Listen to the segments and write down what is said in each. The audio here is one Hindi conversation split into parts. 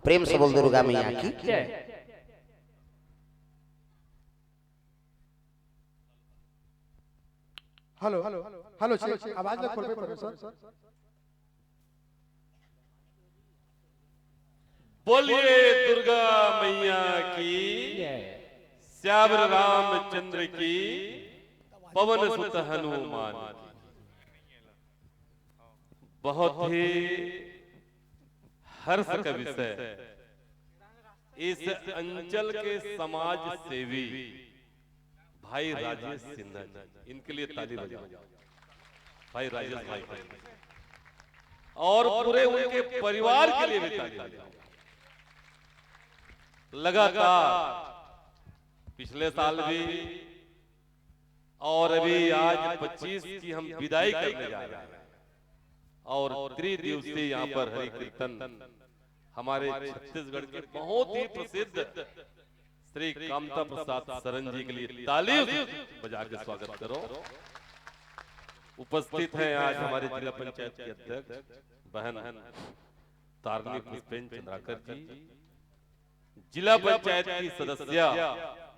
प्रेम से बोल दुर्गा मैया की। हेलो हेलो हेलो चेक आवाज ना खोल पे सर। बोलिए दुर्गा मैया की, श्याम रामचंद्र की, पवन सुत हनुमान की। बहुत ही हर्ष का विषय इस अंचल के समाज सेवी भाई राजेश सिन्हा जी, इनके लिए ताली बजाओ भाई राजेश भाई, और पूरे उनके परिवार के लिए भी ताली बजाओ। लगातार पिछले साल भी और अभी आज 25 की हम विदाई करने जा रहे हैं, और त्रिदिवसीय यहाँ पर हरि कीर्तन हमारे छत्तीसगढ़ के बहुत ही प्रसिद्ध श्री कामता प्रसाद सरन जी के लिए ताली बजा के स्वागत करो। उपस्थित हैं आज हमारे जिला पंचायत के अध्यक्ष बहन तारनी पुष्पेन चंद्राकर जी, जिला पंचायत की सदस्य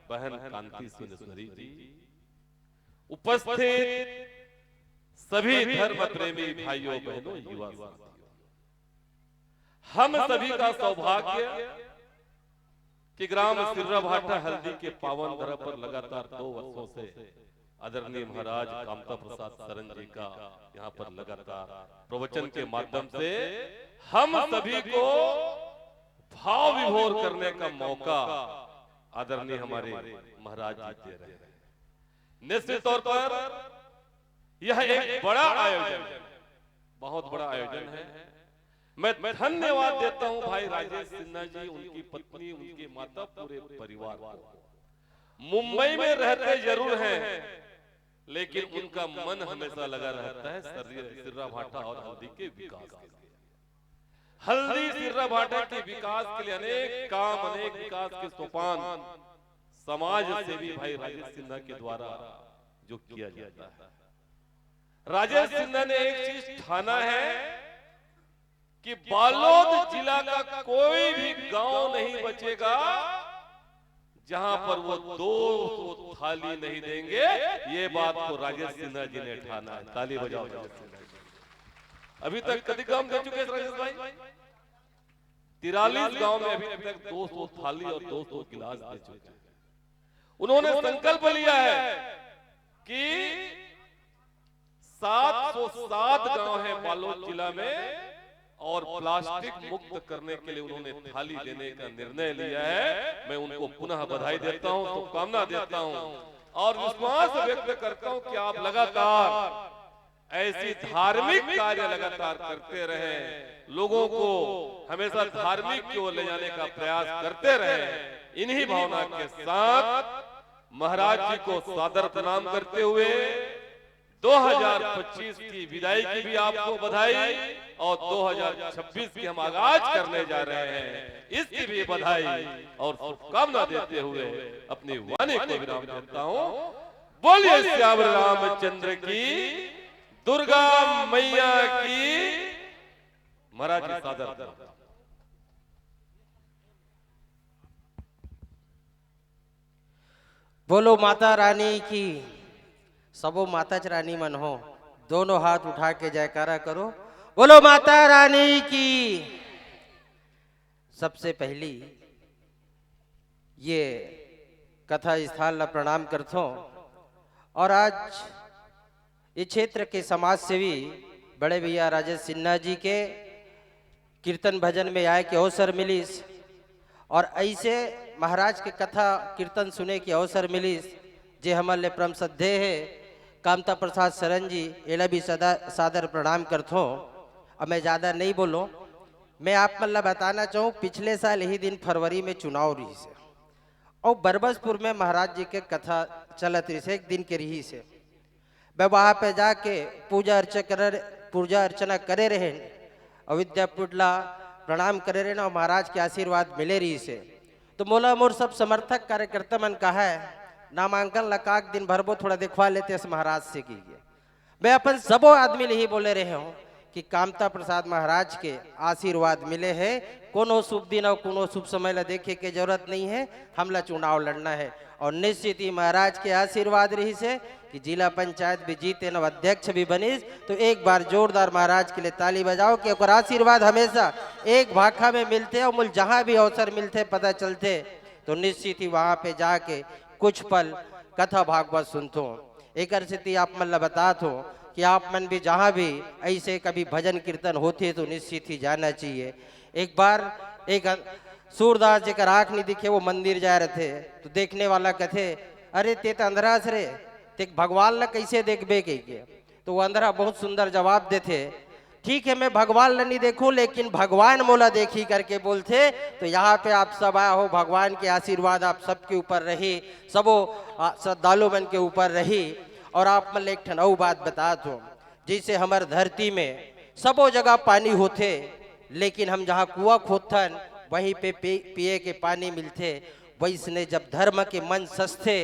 बहन कांति सुनेश्वरी जी, उपस्थित सभी धर्म प्रेमी भाइयों बहनों युवा साथियों, हम सभी का सौभाग्य कि ग्राम सिर्राभाटा हल्दी के पावन धरा पर लगातार 2 वर्षों से आदरणीय महाराज कामता प्रसाद सरन जी का यहाँ पर लगातार प्रवचन के माध्यम से हम सभी को भाव विभोर करने का मौका आदरणीय हमारे महाराज जी दे रहे हैं। निश्चित तौर पर यह एक बड़ा आयोजन है, बहुत बड़ा आयोजन है। मैं धन्यवाद देता हूं भाई राजेश सिन्हा जी, उनकी पत्नी, उनकी माता, पूरे परिवार को। मुंबई में रहते जरूर हैं, लेकिन उनका मन हमेशा लगा रहता है सिर्राभाटा और हल्दी के विकास के लिए। हल्दी सिर्राभाटा के विकास के लिए अनेक काम, अनेक विकास के सोपान समाज सेवी भाई राजेश सिन्हा के द्वारा जो किया जाता है। राजेश सिन्हा ने एक चीज ठाना है कि बालोद जिला का कोई भी गांव नहीं बचेगा जहां पर वो 200 थाली नहीं देंगे। ये बात को राजेश सिन्हा जी ने ठाना है। ताली बजाओ राजेश सिन्हा जी। अभी तक कभी काम कर चुके हैं राजेश भाई? 43 गांव में अभी तक 200 थाली और 200 गिलास दे चुके हैं। उन्होंने संकल्प लिया है कि 707 गांव है बालोद जिला में, और प्लास्टिक मुक्त करने के लिए उन्होंने थाली देने का निर्णय लिया है। मैं उनको पुनः बधाई देता हूं, शुभकामना देता हूं, और विश्वास व्यक्त करता हूं कि आप लगातार ऐसी धार्मिक कार्य लगातार करते रहें, लोगों को हमेशा धार्मिक की ओर ले जाने का प्रयास करते रहें। इन्हीं भावना के साथ महाराज जी को सादर प्रणाम करते हुए 2025 की विदाई की भी आपको बधाई, और 2026 की हम आगाज करने जा रहे हैं, इसकी भी बधाई और शुभकामना देते हुए अपनी वाणी को विराम देता हूं। बोलिए श्याम रामचंद्र की, दुर्गा मैया की। महाराज जी सादर। बोलो माता रानी की। सबो माता च रानी मन हो, दोनों हाथ उठा के जयकारा करो, बोलो माता रानी की। सबसे पहली ये कथा स्थान ला प्रणाम करथो, और आज ये क्षेत्र के समाज सेवी बड़े भैया राजेश सिन्हा जी के कीर्तन भजन में आए के अवसर मिलिस, और ऐसे महाराज के कथा कीर्तन सुने के अवसर मिलिस जे हमारे परम श्रद्धे है कामता प्रसाद सरन जी, एला भी सादर प्रणाम करथो। अब मैं ज़्यादा नहीं बोलूँ, मैं आप मतलब बताना चाहूँ, पिछले साल यही दिन फरवरी में चुनाव रही से, और बरबसपुर में महाराज जी के कथा चलत रही से, एक दिन के रही से। मैं वहाँ पे जाके पूजा अर्चना करे रहे, अविद्यापुटला प्रणाम करे रहे ना, और महाराज के आशीर्वाद मिले रही से। तो मोला मोर सब समर्थक कार्यकर्ता मन कहा है नामांकन लकाक दिन भरबो थोड़ा दिखवा लेते इस महाराज से कीजिए। मैं अपन सबो आदमी यही बोले रहे हूँ कि कामता प्रसाद महाराज के आशीर्वाद मिले हैं, कोनो शुभ दिन और कोनो शुभ समय ला देखे के जरूरत नहीं है, हमला चुनाव लड़ना है। और निश्चित ही महाराज के आशीर्वाद रही से कि जिला पंचायत भी जीते न अध्यक्ष भी बनिस, तो एक बार जोरदार महाराज के लिए ताली बजाओ कि ओकर आशीर्वाद हमेशा एक भाखा में मिलते और मुझे जहाँ भी अवसर मिलते पता चलते तो निश्चित ही वहाँ पे जाके कुछ पल कथा भागवत सुनतो। एक स्थिति आप मन ला बतात हो कि आप मन भी जहाँ भी ऐसे कभी भजन कीर्तन होते तो निश्चित ही जाना चाहिए। एक बार एक सूरदास जेकर आँख नहीं दिखे वो मंदिर जा रहे थे, तो देखने वाला कथे अरे ते तो अंधरास रे, ते भगवान ला कैसे देखबे के? तो वो अंधरा बहुत सुंदर जवाब देते, ठीक है मैं भगवान ला नहीं देखूं लेकिन भगवान मोला देखी करके बोलते। तो यहाँ पे आप सब आया हो, भगवान के आशीर्वाद आप सबके ऊपर रही, सबो श्रद्धालु मन के ऊपर रही। और आप मन एक ठन और बात बता दो, जैसे हमार धरती में सबो जगह पानी होते लेकिन हम जहाँ कुआं खोदथन वहीं पे पिए के पानी मिलते, वैसने जब धर्म के मन सस्ते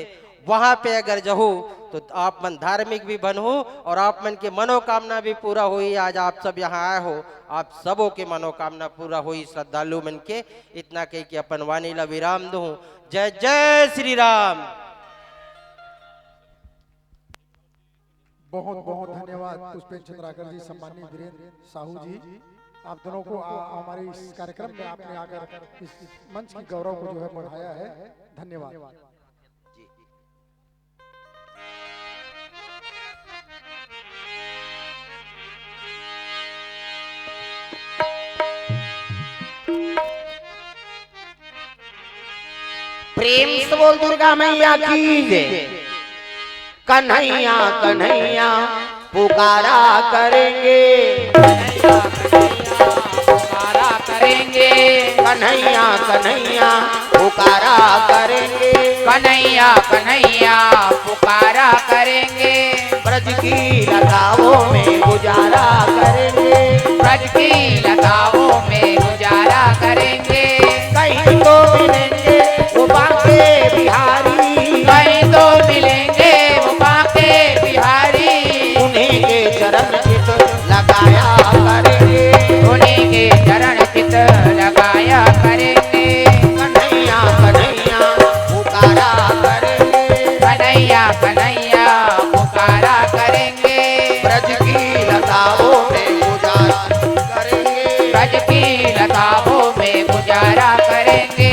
वहाँ पे अगर जहो तो आप मन धार्मिक भी बनो और आप मन के मनोकामना भी पूरा हुई। आज आप सब यहाँ आए हो, आप सबों के मनोकामना पूरा हुई श्रद्धालु मन के। इतना कह के अपन वाणी ला विराम दूं। जय जय श्री राम। बहुत बहुत धन्यवाद पुष्पेंद्र चंद्राकर जी, सम्मानीय वीरेंद्र साहू जी, आप दोनों को हमारे इस कार्यक्रम में आपने आकर इस मंच की गौरव को जो है बढ़ाया है। धन्यवाद। प्रेम से बोल दुर्गा मैया की जय। कन्हैया कन्हैया पुकारा करेंगे, पुकारा करेंगे, कन्हैया कन्हैया पुकारा करेंगे, कन्हैया कन्हैया पुकारा करेंगे। ब्रज की लताओं में गुजारा करेंगे, ब्रज की लताओं में गुजारा करेंगे। कहीं तो मिलेंगे वो बांके बिहारी, कहीं तो मिलेंगे वो बांके बिहारी। उन्हीं के चरण चित लगाया करेंगे, उन्हीं के चरण चित लगाया करेंगे। कन्हैया कन्हैया पुकारा करेंगे, कन्हैया कन्हैया पुकारा करेंगे। ब्रज की लताओं में गुजारा करेंगे, ब्रज की लताओं में गुजारा करेंगे।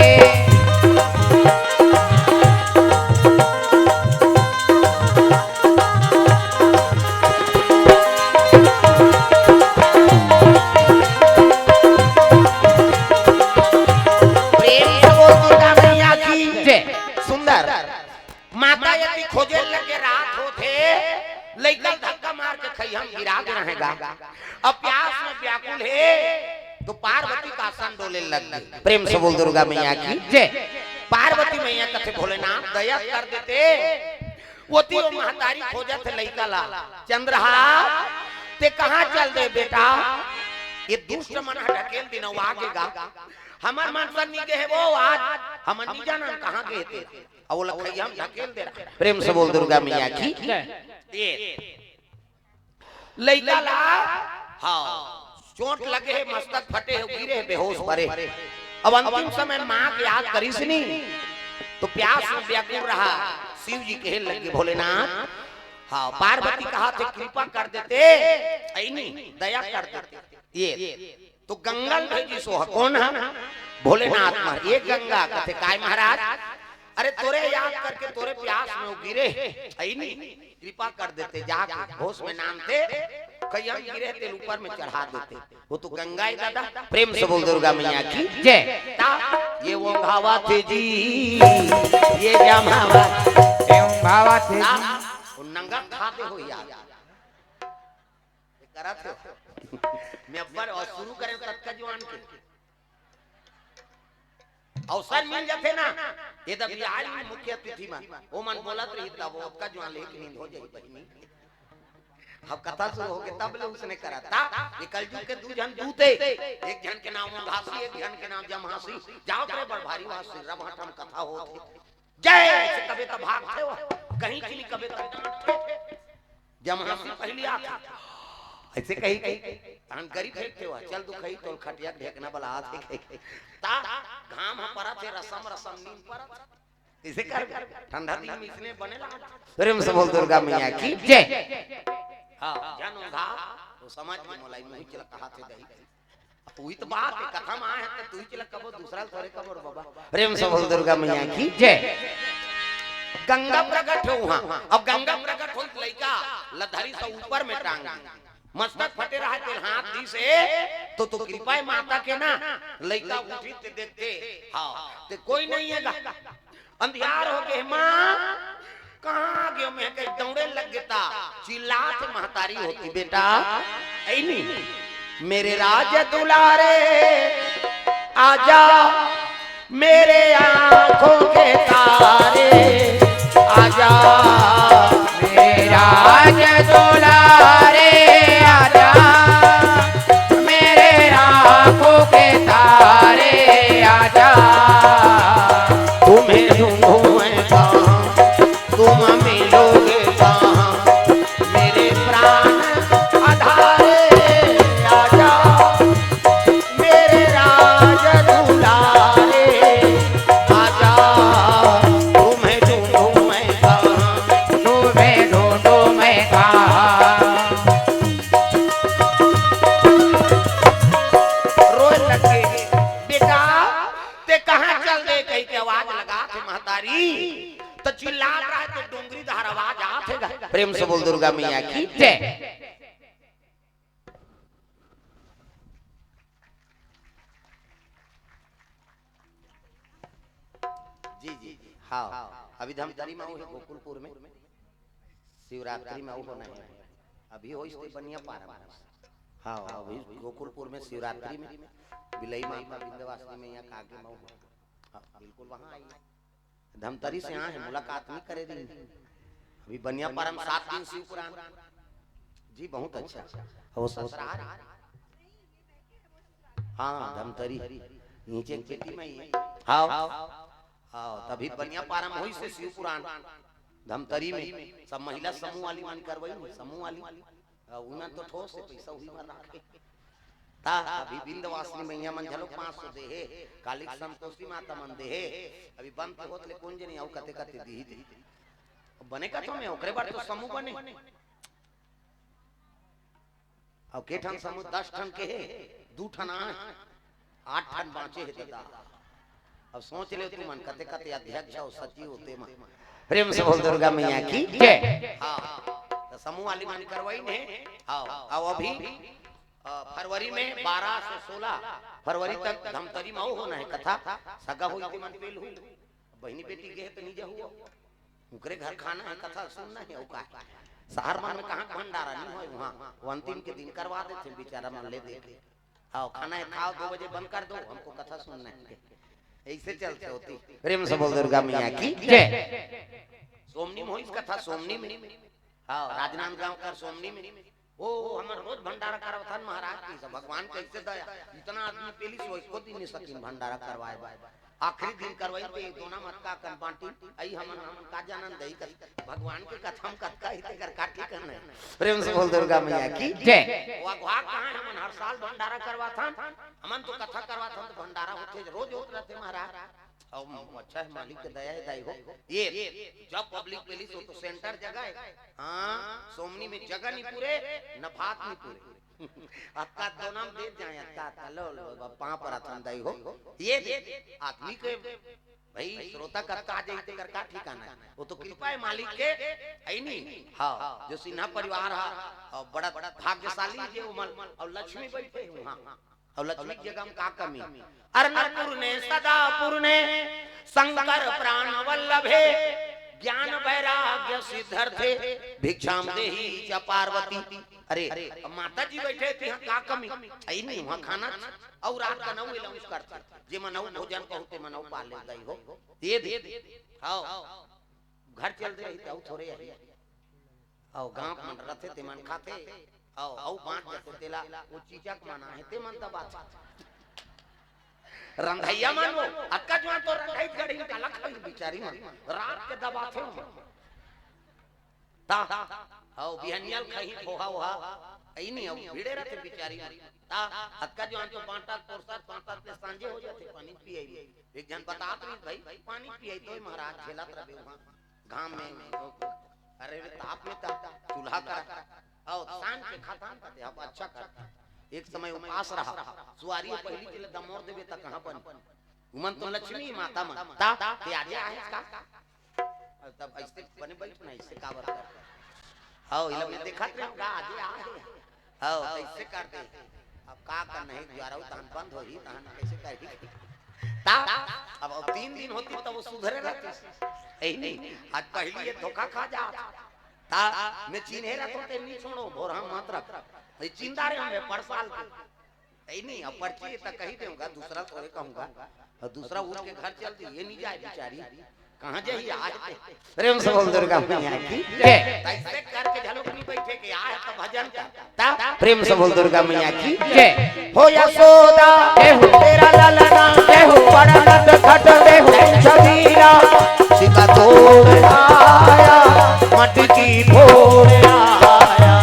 प्रेम से बोल दुर्गा मैया की जय। सुंदर माता यदि खोजे लगे रात होते लइका धक्का मार के खैहम गिरा के रहेगा। अब प्यास में व्याकुल है तो पार्वती का सन डोले लग गई। प्रेम से बोल दुर्गा मैया की जय। पार्वती मैया कथे भोलेनाथ दया कर देते। वो थी वो महतारी खोजत थे लइका ला, चंद्रहा ते कहाँ चल दे बेटा? ये दुष्ट मन ढकेल दिनौ आगेगा, हमार मन पर नहीं गए वो आज हम नहीं जानन कहाँ गए थे। अब वो लखैया हम ढकेल दे रहा। प्रेम से बोल दुर्गा मैया की ये लइका ला हाँ चोट लगे है, मस्तक फटे है, गिरे है बेहोश पड़े। अब अंतिम समय माँ की याद करीस नहीं तो प्यास में व्याकुल रहा। शिव जी कहे लगे भोलेनाथ हाँ पार्वती कहा थे कृपा कर देते, नहीं दया कर देते। ये तो गंगा भेजी सो कौन है? भोलेनाथ महाराज। ये गंगा कथे काय महाराज अरे तोरे याद करके तोरे प्यास में गिरे नहीं कृपा कर देते, जाके होश में नामते कहीं गिरे तेल ऊपर में चढ़ा देते। वो तो गंगा ही दादा। प्रेम से बोल दुर्गा मैया की जय। ये वो भावा थे जी, ये जमावा एवं भावा थे वो नंगा खाते हो यार करत हो। मैं अब्बर और शुरू करें तत्का जवान के अवसर मिल जाते ना ये तब बिहार में मुख्य अतिथि में वो मन बोलत रही तब वो का जवान लेके नींद हो जाई बहिनी। अब कथा शुरू हो गई तब ले उसने करा था ये कलयुग के दो जन दूते, एक जन के नाम घासी, एक जन के नाम जमहासी। जाओ करे बड़ भारी वासी रबहटम कथा होती जय से कबे तब भाग थे कहीं की कबे तब जमहासी पहली आती ऐसे कही हम गरीब फेंकते हो चल तू खई तो खटिया ढेकना बला हाथ के ता घाम हम परा थे रसम रसम नीम पर इसे कर ठंडा दिन में इसने बनेला प्रेम से बोल दुर्गा मैया की जय हां जानो घा तो समझ में मोलाई मुंह चला कहा थे दही तू ही तो बात है कथा में है तो तू ही चला कबो दूसरा थोड़े कबो बाबा प्रेम से बोल दुर्गा मैया की जय गंगा प्रकट हो वहां अब गंगा प्रकट हो लइका लधरी से ऊपर में टांग मस्तक फटे रहा तेरे हाथ दी से तो कृपा है माता के ना लइका उठी ते देखते हां ते कोई नहीं है अंधियार हो गए मां कहां गयो मैं के दौड़े लग गता चिल्लात महतारी होती बेटा ऐ नहीं मेरे राज दुलारे आजा मेरे आंखों के तारे आजा मेरा राज दुलारे आजा मेरे आँखों के तारे आजा तुम्हें ढूंढूं मैं कहाँ तुम मिलोगे कहाँ मेरे प्राण आधारे आजा मेरे राज दुलारे आजा तुम्हें ढूंढूं मैं कहाँ तुम्हें ढूंढूं मैं कहाँ रोए लगे बेटा ते कहाँ चल दे कहीं के आवाज लगा थे महतारी तो चिल्ला रहा है तो डूंगरी धार आवाज आते प्रेम से बोल दुर्गा मैया की जय जी जी जी हाँ अभी धमतरी में हूँ गोकुलपुर में शिवरात्रि में होना है अभी हो इससे बनिया पारा हाँ अभी गोकुलपुर में शिवरात्रि में बिलई माता विंध्यवासिनी में यहाँ कागे में हाँ बिल्कुल वहाँ आई धमतरी से यहाँ है मुलाकात नहीं करे दी अभी बनिया पारा में 7 दिन शिव पुराण जी बहुत अच्छा वो ससुराल हाँ धमतरी नीचे पेटी में ही हाँ हाँ तभी बनिया पारा में हुई से शिव पुराण धमतरी में सब महिला समूह वाली मान करवाई समूह वाली उन्हें तो ठोस से पैसा हुई मार रखे ता अभी विंध्यवासिनी मैया मन झलो 500 दे है कालिक संतोषी माता मन दे है अभी बंद होत ले कुंज नहीं आउ कते कते दी थी बने का तो में ओकरे बार तो समूह बने अब के ठन समूह 10 ठन के है 2 ठन 8 ठन बांचे है दादा अब सोच ले तू मन कते कते अध्यक्ष और सचिव होते मन प्रेम से बोल दुर्गा मैया की जय हां तो समूह वाली मान करवाई ने हां अब अभी फरवरी में 12 से 16 फरवरी तक धमतरी में होना है कथा सगा हुई थी मन पेल हुई बहनी बेटी के तो नहीं हुआ उकरे घर खाना है कथा सुनना है औका शहर में कहां भंडारा नहीं होय वहां वो अंतिम के दिन करवा देते बेचारा मन ले दे आओ खाना है खाओ 2 बजे बंद कर दो हमको कथा सुनना है ऐसे चलते होती प्रेम से बोल दुर्गा मैया की जय सोमनी में होई कथा सोमनी में हां राजनांदगांव कर सोमनी में ओ हमर रोज भंडारा करवथन महाराज की सब भगवान कैसे दया इतना आदमी पेली सो इसको दिन नहीं सकिन भंडारा करवाए आखिरी दिन करवाई पे दोना मत का कन बांटी आई हमन का जानन दई कर भगवान के कथा हम कथा ही कर काटी करना प्रेम से बोल दुर्गा मैया की जय वो अगवा कहां हमन हर साल भंडारा करवाथन हमन तो कथा करवाथन तो भंडारा होते रोज होत रहते महाराज अब अच्छा है मालिक के दया है दाई हो ये जब पब्लिक पेली तो सेंटर जगह है हां सोमनी में जगह नहीं पूरे न भात नहीं पूरे आपका दो नाम दे जाए अक्का लो पां पर अथन दाई हो ये आदमी के भाई श्रोता करता आ जाए कर का ठिकाना है वो तो कृपा है मालिक के है नहीं हां जो सिन्हा परिवार है और बड़ा भाग्यशाली जे और लक्ष्मी बैठे वहां और लक्ष्मी की जगह का कमी अर्णपुर ने सदापुर ने शंकर प्राण वल्लभे ज्ञान वैराग्य सिद्धर्थे भिक्षाम देहि च पार्वती अरे माता जी बैठे थे का कमी आई नहीं वहां खाना और रात का नौ लंच करते जे मनौ भोजन कहते मनौ पाल ले गई हो दे आओ घर चल रही तो थोड़े आई आओ गांव मन रथे ते मन खाते आओ बांट जते तेला वो चीचक माना है ते मन त बात रंधैया मानो अक्का जो तो रंधई गड़ी का लख बिचारी मन रात के दबाथे ता आओ बिहनियल खही थोहा वहा आई नहीं अब भीड़े रहते बेचारी ता हत्का जो आंचो बांटा पोरसात पे सांझे हो जाते पानी पिए एक जन बतात रही भाई पानी पिए तो महाराज झेलत रहे वहां घाम में अरे ताप में चूल्हा का और शान के खत्म करते अब अच्छा करता एक समय उपास रहा सुवारी पहली चले दमोर देवे तक कहां बन उमन तो लक्ष्मी माता माता ते आजे आहे का तब ऐसे बने बैठ नहीं से का बता हां इला में देखा थे का आजे आहे हां कैसे करते अब का नहीं द्वारा तहन बंद होई तहन कैसे करी ता अब 3 दिन होती तब वो सुधरे रहते ए नहीं आज पहली ये धोखा खा जा ता मैं चिन्हे रखो ते नहीं छोड़ो भोरा मत रख ये चिंता रे हमें परसाल ए नहीं अब पर्ची तक कही दूंगा दूसरा थोड़े कहूंगा और दूसरा उठ के घर चल दी ये नहीं जाए बेचारी कहां जाई आज प्रेम से बोल दुर्गा मैया की जय ऐसे करके झलक नहीं बैठे के आए तो भजन ता प्रेम से बोल दुर्गा मैया की जय हो यशोदा जय हो तेरा ललना जय हो पड़नत घट जय हो छबीरा सिका तोड़ आया मटकी फोड़ आया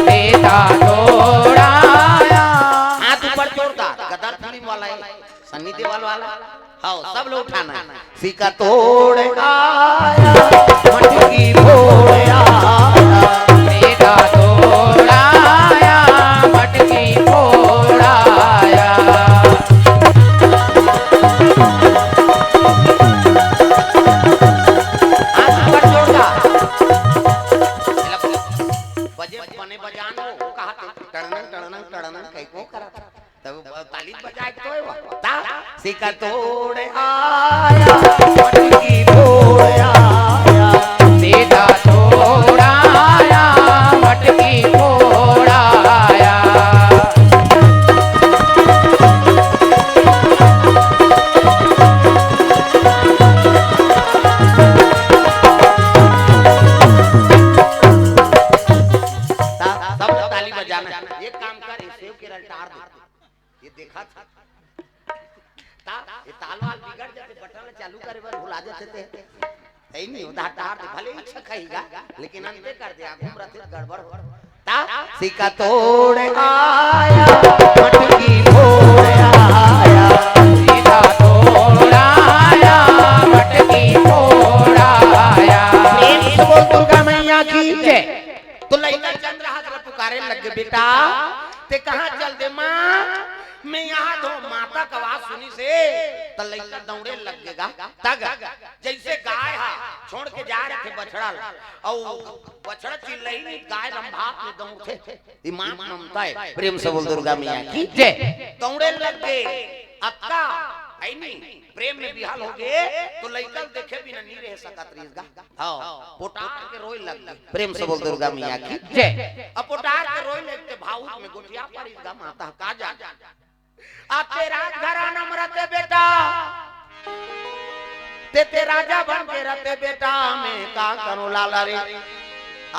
बेटा तोड़ाया हाथ ऊपर जोड़ता गदर फिल्म वाला है सन्नी देओल वाला हाँ सब लोग उठाना सिका तोड़ आया मटकी फोड़ आया बेटा तोड़ाया मटकी फोड़ आया ताली बजाए तो ता सिका तोड़ आया मटकी फोड़ आया बेटा तोड़ाया मटकी फोड़ आया सब ताली बजाना एक काम कर सेव के रटार दे ये देखा था ये तालवाल बिगड़ जाते बटन चालू करे बार भुला जाते थे ऐ नहीं होता तार भले इच्छा कहेगा लेकिन अंते कर दे घूम रहे गड़बड़ हो ता सिका तोड़ आया मटकी फोड़ आया सिका तोड़ आया मटकी फोड़ आया प्रेम से बोल दुर्गा मैया की जय तो लइका चंद्रहास पुकारे लग बेटा ते कहां चल दे मां मैं यहाँ तो माता का आवाज सुनी से तो लइका दौड़े लगेगा तग जैसे गाय है छोड़ के जा रहे थे बछड़ा और बछड़ा चिल्लाई नहीं गाय रंभात में दौड़ते दिमाग ममता है प्रेम से बोल दुर्गा मैया की जय दौड़े लग गए अक्का आई नहीं प्रेम में बिहाल हो गए तो लइका देखे बिना नहीं रह सकत रीगा हां पोटार के रोए लग गए प्रेम से बोल दुर्गा मैया की जय अब पोटार के रोए लगते भाऊत में गोठिया पर रीगा माता का जा आपके राजघराना मरते बेटा ते राजा बन के रहते बेटा मैं का करूं लाला रे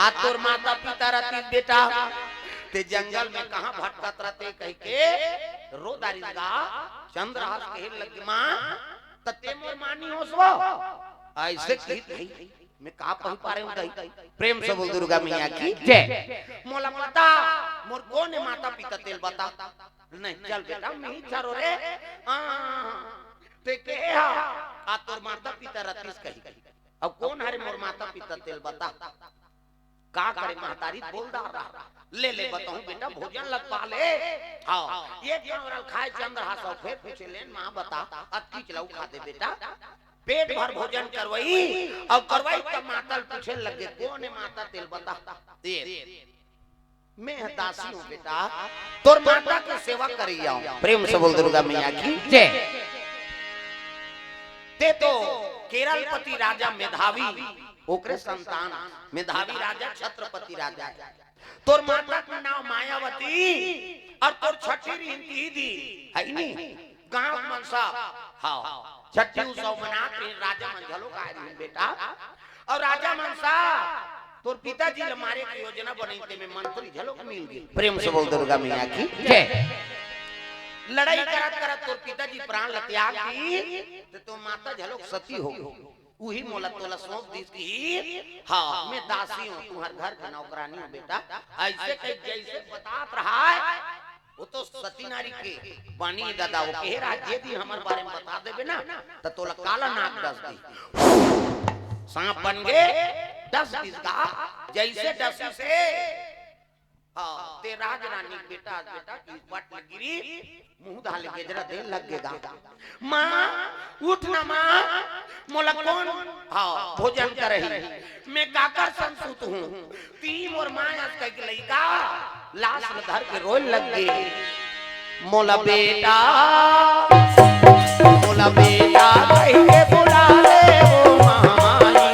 आज तोर माता पिता रहती बेटा ते जंगल में कहां भटकत रहते कह के रोदारी गा चंद्रहास के लग मां तते मोर मानी होसवा ऐसे कही मैं का पढ़ पा रहे हूं प्रेम से बोल दुर्गा मैया की जय मोला माता मोर कोने माता पिता तेल बता नहीं चल बेटा मैं ही चारो रे ते के हा आ तोर माता पिता रतीश कही अब कौन हरे मोर माता पिता तेल बता का करे महतारी बोलदार रहा ले ले बताऊं बेटा भोजन लग पाले हां ये जानवर खाए चंद्रहास और फिर पूछे लेन मां बता अति चलाऊ खा दे बेटा पेट भर भोजन करवाई और करवाई तब माता पूछे लगे कौन है माता तेल बता दे मैं दासी हूं बेटा तोर माता की सेवा करी आऊं प्रेम से बोल दुर्गा मैया की जय ते तो केरलपति राजा मेधावी ओकरे संतान मेधावी राजा छत्रपति राजा तोर माता का नाम मायावती और तोर छठी रिंती दी है नहीं गांव मनसा हां छठी उत्सव मना के राजा मंझलो का बेटा और राजा मनसा तोर पिताजी ने मारे की योजना बनाई में मंत्री झलोक मिल गई प्रेम से बोल दुर्गा मैया की जय लड़ाई करत करत तोर पिताजी प्राण त्याग दी तो माता झलोक सती हो गई वही मोला तोला सौंप दी कि हाँ मैं दासी हूँ, तुम्हारे घर का नौकरानी हूँ बेटा। ऐसे कहीं जैसे बतात रहा है वो तो सती नारी के बानी दादा वो कह रहा जे भी हमारे बारे में बता देबे ना तो तोला काला नाक दस दी। सांप बन गए 10 का जैसे 10 से हाँ ते राजरानी बेटा बेटा की पट गिरी मुंह डाल के जरा देर लगेगा। माँ उठना माँ मोला कौन हाँ भोजन कर रही मैं काकर संसूत हूँ। तीन और माँ आज कह लइका लाश में धर के रोए लग गई। मोला बेटा कह के बुला ले वो महामाई।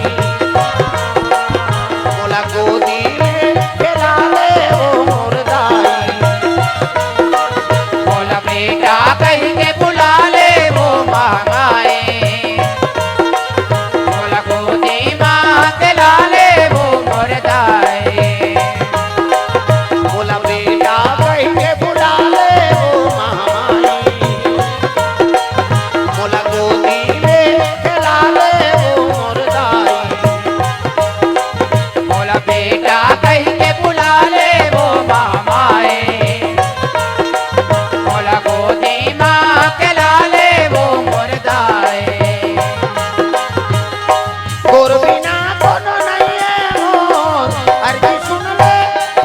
मोला गोदी में खेला ले वो मुर्दाई। मोला बेटा कह के बुला ले वो महामाई। मोला गोदी माँ दिला ले वो मुर्दाई। मोला बेटा कह के बुला ले वो महामाई। मोला गोदी में खेला ले वो मुर्दाई। मोला बेटा कह के बुला ले वो महामाई। मोला गोदी माँ दिला ले वो मुर्दाई। और बिना कोनो नहीं है मोर अर्जी सुन ले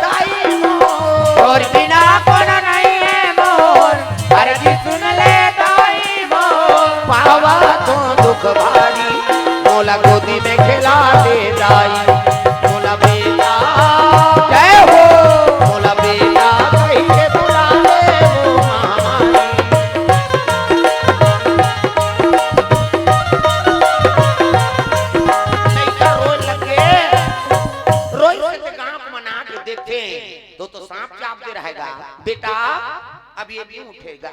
दाई मोर। और बिना कोनो नहीं है मोर अर्जी सुन ले दाई मोर। पावा तो दुख भारी मोला गोदी में खिला दे दाई। मोला बेटा जय हो मोला बेटा कह के बुला ले वो महामाई। लइका रोए लगे रोई से गांव मना के देखे तो सांप चाप दे रहेगा। बेटा अब ये भी उठेगा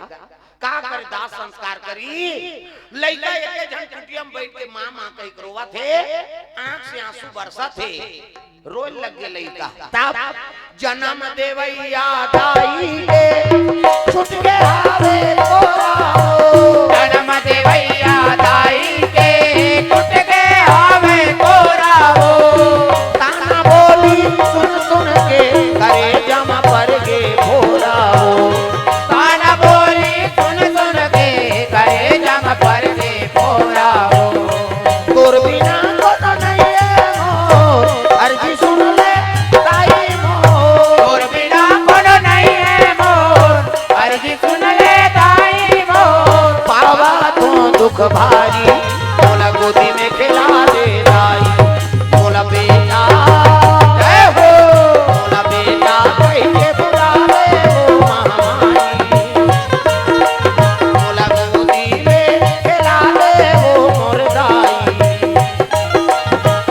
का कर दाह संस्कार करी। लइका एक जन कुटिया में बैठ के मां मां कह के रोवा थे आंख से आंसू बरसा थे रोए लग गए लइका। तब जन्म देवैया दाई के छुट के आवे तोरा हो। जन्म देवैया दाई के टूट के आवे तोरा हो। ताना बोली सुन सुन के करे जमा पर गे भोरा हो। ताना बोली सुन सुन के करे जम पर के भोरा हो। तोर बिना कोनो नहीं है मोर अर्जी सुन ले दाई मोर। और बिना कोनो नहीं है मोर अर्जी सुन ले दाई मोर। पावा तो दुख भारी मोला गोदी में खिला दे दाई। मोला बेटा जय हो मोला बेटा कह के बुला ले वो महामाई। मोला गोदी में खिला ले वो मुर्दाई।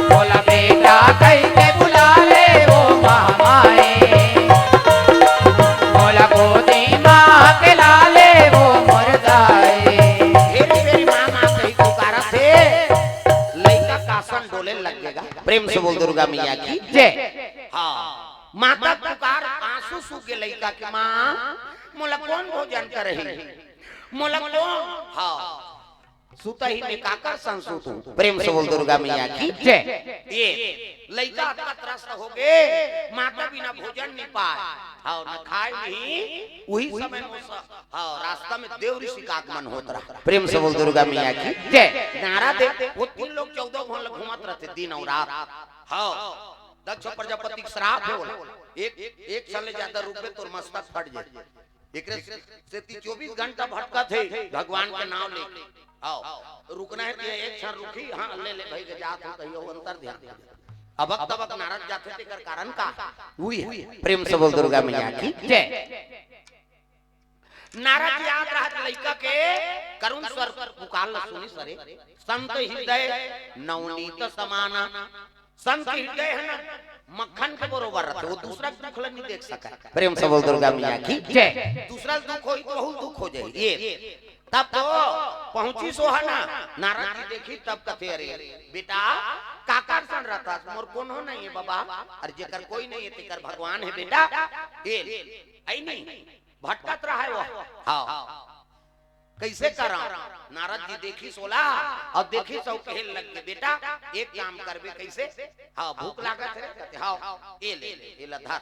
मोला बेटा कह के बुला ले वो महामाई। मोला गोदी माँ के लाले वो मुर्दाई। मेरी मेरी मामा कहीं पुकारा थे लइका कासन डोले लगेगा। प्रेम से बोल दुर्गा मैया की जय हाँ माता पुकार आंसू सूखे लइका की माँ मोला कौन भोजन कर रही मोला कौन हाँ सुता ही में काकर संसूत हूँ। प्रेम से बोल दुर्गा मैया की जय ये लइका का त्रस्त हो गए माता बिना भोजन नहीं पाए हाँ न खाए नहीं। वही समय हाँ रास्ता में देव ऋषि का आगमन होता रहा। प्रेम से बोल दुर्गा मैया की जय नारा दे वो 3 लोग 14 घंटे घूमत रहते दिन और रात। हाँ दक्ष प्रजापति का श्राप है एक साल से ज्यादा रुके तो मस्तक फट जाए। एकरे से 24 घंटा भटका थे भगवान के नाम लेके। आओ रुकना है कि एक क्षण रुकी हाँ ले ले भाई के जात हो कहियो अंतर ध्यान अब तब नारद जाते थे कर कारण का हुई है। प्रेम से बोल दुर्गा मैया की जय नारद याद रहा लइका के करुण स्वर पुकार सुनी सरे। संत हृदय नवनीत समाना। संत हृदय है ना मक्खन के बरोबर रहते वो दूसरा दुख नहीं देख सका। प्रेम से बोल दुर्गा मैया की जय दूसरा दुख हो तो बहुत दुख हो जाए। ये तब तो पहुंची सोहाना नारद जी देखी तब कथे अरे बेटा काकर सन रहता मोर कौन हो नहीं है बाबा अरे जेकर कोई नहीं है तेकर भगवान है बेटा। ये आई नहीं भटकत रहा है वो हाँ कैसे करा? नारद जी देखी सोला और देखी सौ कहल लग के बेटा एक काम करबे कैसे? हाँ भूख लागत है कहते हाँ ये ले ये लधा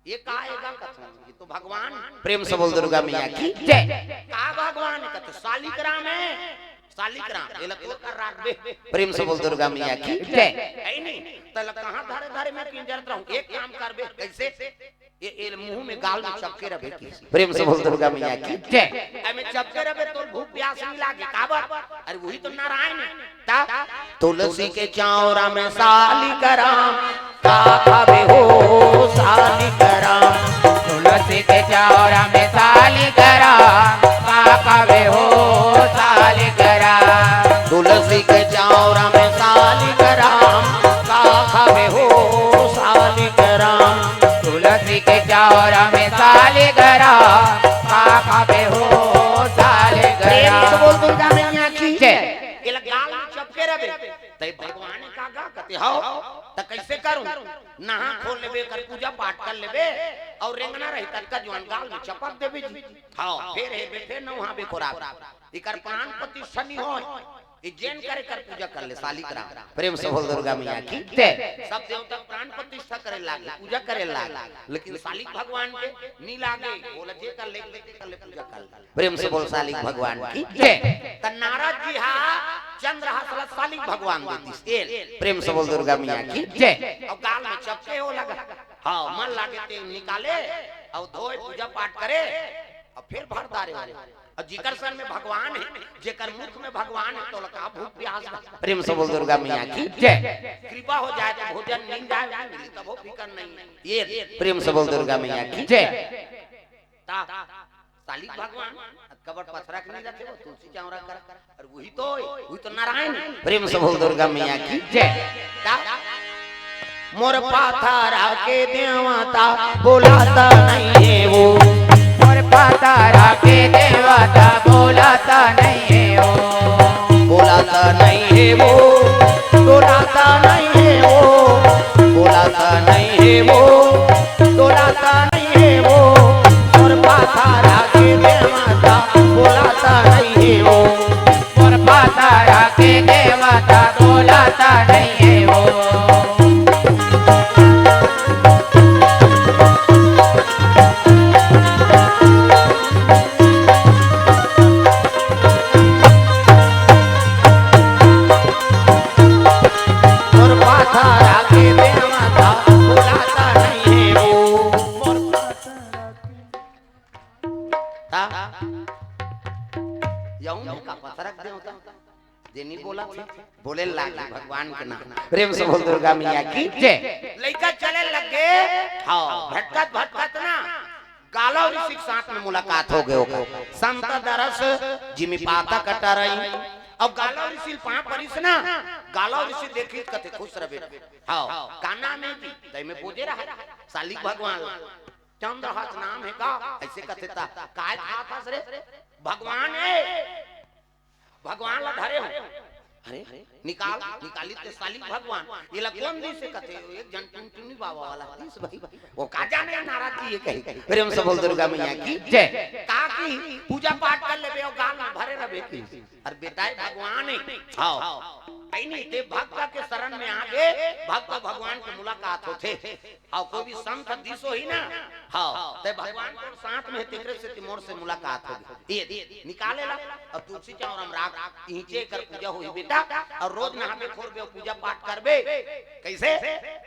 ये का आएगा कथन ये तो भगवान प्रेम से बोल दुर्गा मैया की जय। का भगवान कहते शालिग्राम है शालिग्राम ये लतो कर राख दे प्रेम से बोल दुर्गा मैया की जय। है नहीं तल कहां धारे धारे में किंजरत रहूं एक काम करबे कैसे? ये मुंह में गाल में चपके रहे किसी प्रेम से बोल दुर्गा मैया की जय। अमे चपके रहे तो भूख प्यास नहीं लागे काबर? अरे वही तो नारायण ता तुलसी के चौरा में शालिग्राम का खावे हो शालिग्राम तुलसी के चौरा में शालिग्राम का खावे हो शालिग्राम तुलसी के चौरा में शालिग्राम का खावे हो शालिग्राम तुलसी के चौरा में शालिग्राम का खावे हो शालिग्राम बोल दुर्गा मैया की जय। ये गाल में चपके रहे तै भगवान का गा कहते हां त कैसे करूं? नहा खोल लेबे कर पूजा पाठ कर लेबे और रेंगना रही तक का जवान गाल में चपक देबे जी हां फिर हे बैठे न वहां बे कोरा इकर प्राण प्रतिष्ठा नहीं हो ये जैन करे कर पूजा कर ले शालिग्राम प्रेम से बोल दुर्गा मैया की जय। सब देवता प्राण प्रतिष्ठा करे लागे पूजा करे लागे लेकिन शालिक भगवान के नहीं लागे बोले जे कर ले पूजा कर ले प्रेम से बोल शालिक भगवान की जय। त नारद जी हा चंद्रहास शालिक भगवान देती तेल प्रेम से बोल दुर्गा मैया की जय। और गाल में चपके हो लगा हां मन लागे तेल निकाले और धोए पूजा पाठ करे और फिर भरदारे वाले और जिकर सन में भगवान है जेकर मुख में भगवान है तो लगा भूख प्यास प्रेम से बोल दुर्गा मैया की जय। कृपा हो जाए तो भोजन मिल जाए मिली तब फिकर नहीं ये प्रेम से बोल दुर्गा मैया की जय। ता शालिक भगवान कबट पथरा के नहीं रखे वो तुलसी चौरा कर और वही तो नारायण प्रेम से बोल दुर्गा मैया की जय। मोर पाथरा के देवता बोलाता नहीं है वो मोर पाथरा के देवता बोलाता नहीं है वो बोलाता नहीं है वो डोलाता नहीं है वो बोलाता नहीं है वो डोलाता नहीं है वो मोर पाथरा के देवता बोलाता नहीं है वो मोर पाथरा के देवता बोलाता नहीं है वो बोला बोले लागे भगवान के नाम प्रेम से बोल दुर्गा मैया की जय। लइका चले लगे हां भटकत भटकत ना गालो ऋषि के साथ में मुलाकात हो गयो संत दरस जिमि पाता कटा रही अब गालो ऋषि पां परिस ना गालो ऋषि देखी कथे खुश रहे हां काना में भी तई में पूजे रहा शालिक भगवान चंद्रहास नाम है का ऐसे कथे ता काय था रे भगवान है भगवान ला धरे हो अरे निकाली ते शालिक भगवान ये ला कौन दी से कथे एक जन टुनटुनी बाबा वाला तीस भाई वो का जाने नाराज की ये कही प्रेम से बोल दुर्गा मैया की जय। का की पूजा पाठ कर लेबे और गाल में भरे रहे की और बेटा भगवान है हां आई नहीं ते भक्त के शरण में आगे भक्त भगवान की मुलाकात होते और कोई भी संत दिसो ही ना हां ते भगवान के साथ में तेरे से तिमोर से मुलाकात होगी ये निकाले ला अब तुलसी चौरा में राख नीचे कर पूजा होई बेटा और रोज नहाबे खोरबे पूजा पाठ करबे कैसे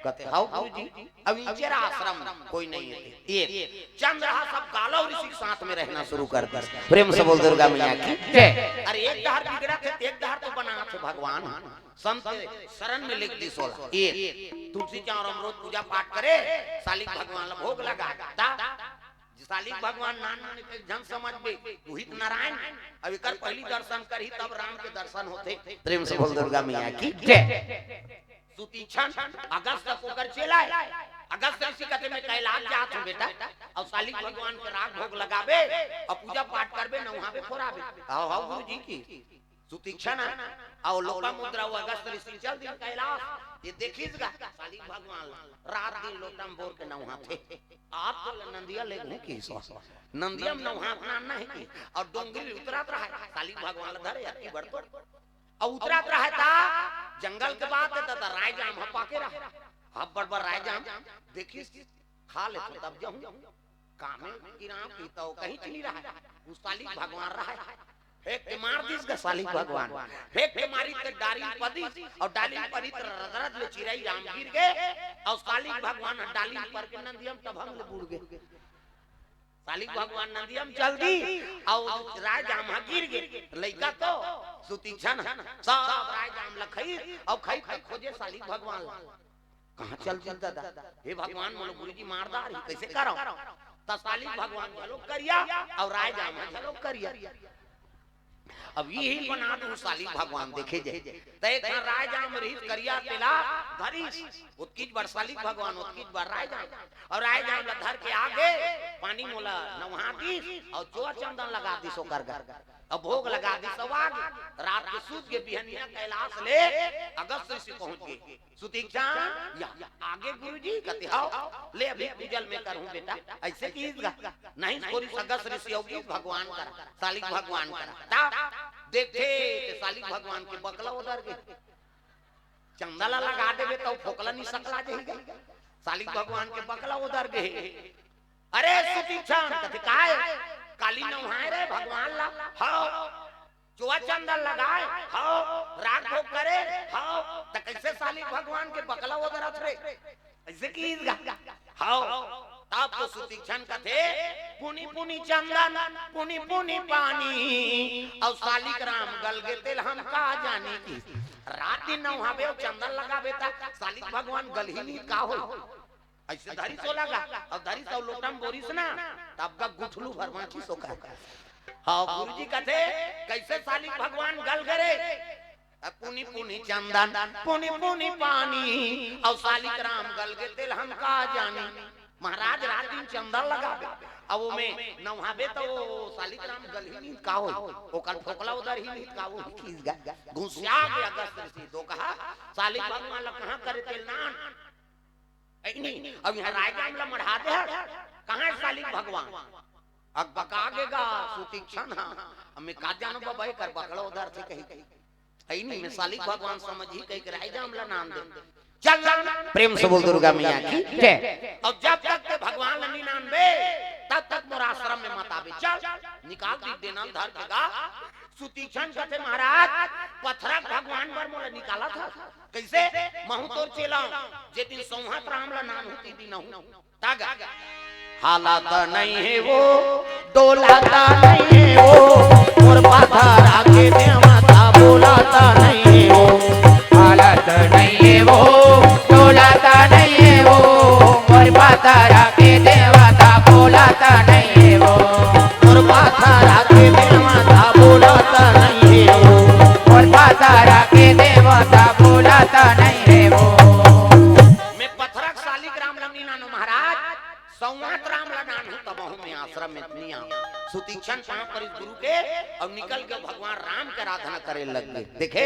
कहते हाउ गुरुजी अब नीचे आश्रम कोई नहीं है ये चंद्रहा सब गालो ऋषि के साथ में रहना शुरू कर दे प्रेम से बोल दुर्गा मैया की जय। अरे एक दहर बिगड़ा थे एक दहर तो बना थे भगवान संत शरण में लिख दी सोला ये तुलसी चौरा में रोज पूजा पाठ करे शालिक भगवान ला भोग लगा शालिक भगवान नान जन समझ में वही नारायण अब कर पहली दर्शन करी तब राम के दर्शन होते प्रेम से बोल दुर्गा मैया की जय। सुतीक्षण अगस्त को कर चला अगस्त ऋषि कहते मैं कैलाश जात हूं बेटा और शालिक भगवान के राग भोग लगावे और पूजा पाठ करबे न वहां पे फोराबे आओ गुरुजी की सुतीक्षण और लोपा मुद्रा वो अगस्त ऋषि चल दिन कैलाश ये देखिएगा साली भगवान रात दिन लोटम बोर के नौहा थे आप तो नंदिया ले गए की नंदियम नौहा अपना नहीं की और डोंगरी उतरात रहा है साली भगवान धरे की बढ़तो और उतरात रहा था जंगल के बाद दादा रायजाम हपा के रहा अब बड़ रायजाम देखिए खा ले तो तब जाऊं कामे की राम की तो कहीं नहीं रहा उस साली भगवान रहा है फेंक के मार दिस का साली भगवान फेंक के मारी ते डाली पदी और डाली परी त रगरत ले चिराई राम गिर गए और साली भगवान डाली पर के नंदियम तब हम ले बूढ़ गए साली भगवान नंदियम चल दी और रायजाम गिर गए लइका तो सुतीक्षण सब रायजाम लखई और खई खई खोजे साली भगवान कहां चल दादा हे भगवान मोलो गुरुजी मारदार कैसे करो त साली भगवान चलो करिया और रायजाम चलो करिया अब यही बना दू साली भगवान देखे जे तय रायजाम रही करिया तिला धरिस उत्कीज बरसाली भगवान उत्कीज बर रायजाम और रायजाम धर के आगे पानी मोला नवहा दी और जो चंदन लगा दी सो कर अब भोग लगा दी सब आगे रात के सूत के बिहनिया कैलाश ले अगस्त ऋषि पहुंच गए सुतीक्षण या आगे गुरुजी कहते आओ ले अभी पूजल में करूं बेटा ऐसे कीजिएगा नहीं थोड़ी अगस्त ऋषि होगी भगवान करा साली भगवान करा देखे साली भगवान के बकला उधर गए चंदला लगा देवे तो फोकला नहीं सकला जाएगा साली भगवान के बकला उधर गए अरे सुतीक्षण कहते काय काली नहाए रे भगवान ला हां चुआ चंदन लगाए हां राग भोग करे हां त कैसे साली भगवान के बकला उधर रे ऐसे कीजिएगा हां तब तो सुतीक्षण कथे पुनी पुनी चंदन पुनी पुनी पानी और सालिक राम गल गे तेल हम का जाने की रात दिन नहावे चंदन लगावे ता सालिक भगवान गल ही नहीं का हो ऐसे धरी सो लगा और धरी सो लोटम बोरिस ना तब का गुठलू भरवा की सो का हां गुरुजी कहते कैसे सालिक भगवान गल करे पुनी पुनी चंदन पुनी पुनी पानी और सालिक राम गल गे तेल हम का जाने महाराज रात दिन चंदन लगावे अब में नहावे तो सालिक राम गल ही नहीं का हो ओकर ठोकला उधर ही नहीं का हो घुसिया के अगस्त ऋषि तो कहा सालिक भगवान ला कहां करे तेल नान नहीं अब यहाँ रायजाम ला मढ़ा दे कहां सालिक भगवान अब बकागेगा सुतीक्षण हमें का जानो बाबा कर बकड़ा उधर से कहीं कहीं नहीं में सालिक भगवान समझी कहीं रायजाम ला नाम दे चल प्रेम से बोल दुर्गा मैया की जय और जब तक के भगवान ला नाम बे तब तक मोर आश्रम में मत आवे चल निकाल दी देना धर देगा सुतीक्षण कहते महाराज पथरक भगवान पर मोला निकाला था कैसे महू तोर चेला जे दिन संहत राम ला नाम होती दिन हूं तागा हालात नहीं है वो डोलाता नहीं है वो मोर पथर आके देवता बोलाता नहीं है वो हालत नहीं है वो डोलाता नहीं है वो मोर पथर आके देवता बोलाता नहीं है वो मोर पथर आके देवता बोलाता नहीं है वो मोर पथर आके देवता बोलाता नहीं है वो मैं पथरक सालिक राम लमनी नानो महाराज संवत राम लनान हूं तब हूं मैं आश्रम में दुनिया सुतीक्षण कहां पर इस गुरु के और निकल के भगवान राम के आराधना करे लग गए देखे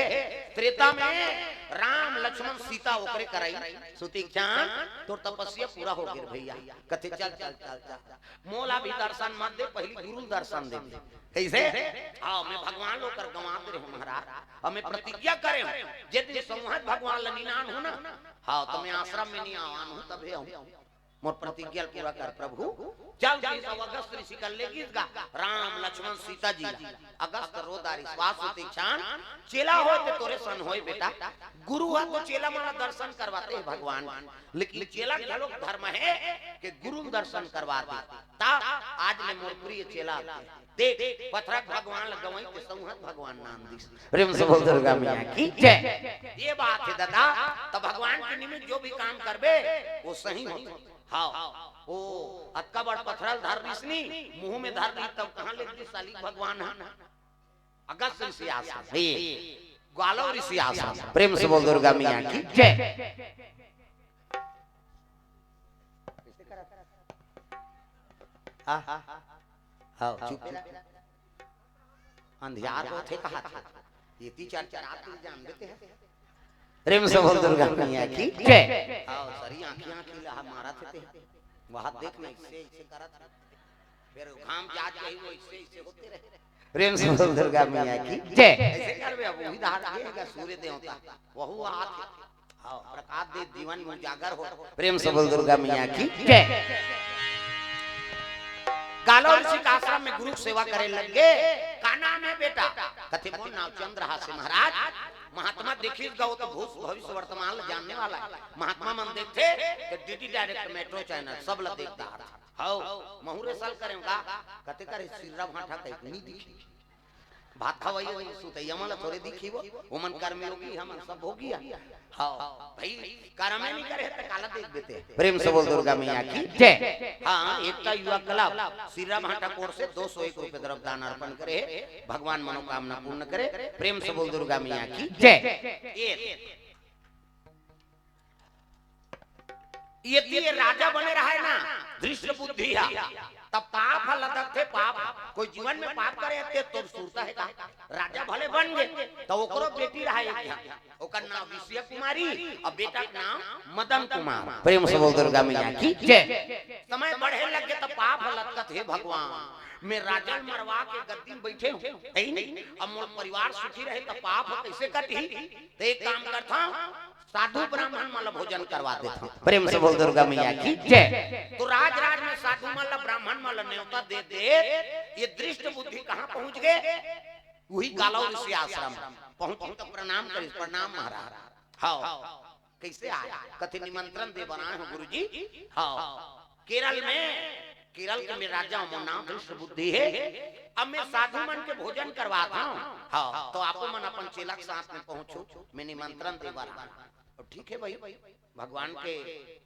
त्रेता में राम लक्ष्मण सीता ओकरे कराई सुतीक्षण तो तपस्या पूरा हो गई भैया कथे चल चल चल चल मोला भी दर्शन मत दे पहली गुरु दर्शन दे कैसे आओ मैं भगवान लोग कर गवाते रहे महाराज और मैं प्रतिज्ञा करे जे दिन संवत भगवान लनिनान हो ना हां तो मैं आश्रम में नहीं आवान हूं तबे हूं मोर प्रतिज्ञा पूरा कर प्रभु चल जी सब अगस्त ऋषि कर लेगी इसका राम लक्ष्मण सीता जी अगस्त रोदारी श्वास सुतीक्षण चेला हो तो तोरे सन होए बेटा गुरु है तो चेला मारा दर्शन करवाते हैं भगवान लेकिन चेला के लोग धर्म है कि गुरु दर्शन करवाते ता आज ने मोर प्रिय चेला देख पथरक भगवान लगवई के संहत भगवान नाम दी प्रेम से बोल दुर्गा मैया की जय ये बात है दादा तो भगवान के निमित्त जो भी काम करबे वो सही होता हाँ ओ अक्का बड़ पथरल धर रिसनी मुंह में धर ली तब कहां ले दी साली भगवान है अगस्त ऋषि आश्रम हे ग्वालो ऋषि आश्रम प्रेम से बोल दुर्गा मैया की जय हां हां चुप अंधियार को थे कहा था ये ती चार चार आते जान देते हैं प्रेम से बोल दुर्गा मैया की जय आओ सरी आंखियां की लहा मारा थे वहां देखना इससे इससे करा था फिर घाम जात गई वो इससे इससे होते रहे प्रेम से बोल दुर्गा मैया की जय ऐसे करबे अब वही धार देगा सूर्य देवता वहु हाथ हां प्रकाश दे जीवन में उजागर हो प्रेम से बोल दुर्गा मैया की जय गालो ऋषि का आश्रम में गुरु सेवा करे लगे का नाम है बेटा कथे मोर नाम चंद्रहास महाराज महात्मा देखिए गौ तो भूत भविष्य वर्तमान जानने वाला है महात्मा मन देखते कि डीडी डायरेक्ट मेट्रो चैनल सब ला देखता हाउ महुरे साल करेगा कते करे सिर्रा भाठा कहीं नहीं दिखी भात खवाई वही सुते यमल थोड़े दिखी वो ओमन कर्म योगी हम सब हो गया हां भाई कर्म नहीं करे तो काला देख देते प्रेम से बोल दुर्गा मैया की जय हां एकता युवा क्लब सिर्रा भाटा कोर से 201 रुपए द्रव्य दान अर्पण करे भगवान मनोकामना पूर्ण करे प्रेम से बोल दुर्गा मैया की जय ये राजा बने रहा है ना दृष्ट बुद्धि तब पाप लदक थे पाप कोई जीवन में पाप करे ते तो सुरता है का राजा भले बन गए तो ओकरो बेटी रहा एक ओकर नाम विषय कुमारी और बेटा का नाम मदन कुमार प्रेम से बोल दुर्गा मैया की जय समय बढ़े लगे तो पाप लदकत है भगवान मैं राजा मरवा के गद्दी में बैठे हूं है नहीं अब मोर परिवार सुखी रहे तो पाप कैसे कटी तो एक काम करता साधु ब्राह्मण मतलब भोजन करवा देता प्रेम से बोल दुर्गा मैया की जय तो राज राज में साधु मतलब ब्राह्मण मतलब न्योता दे दे ये दृष्ट बुद्धि कहाँ पहुंच गए वही गालव ऋषि आश्रम पहुंची तो प्रणाम करी प्रणाम महाराज हाँ कैसे आया कथि निमंत्रण दे बनाए हो गुरुजी हाँ केरल के में राजा नाम दृष्ट बुद्धि है अब मैं साधु मन के भोजन करवाता हूँ हाँ तो आपको मन अपन चेला के साथ में पहुंचो मैं निमंत्रण दे बना ठीक है भाई भगवान के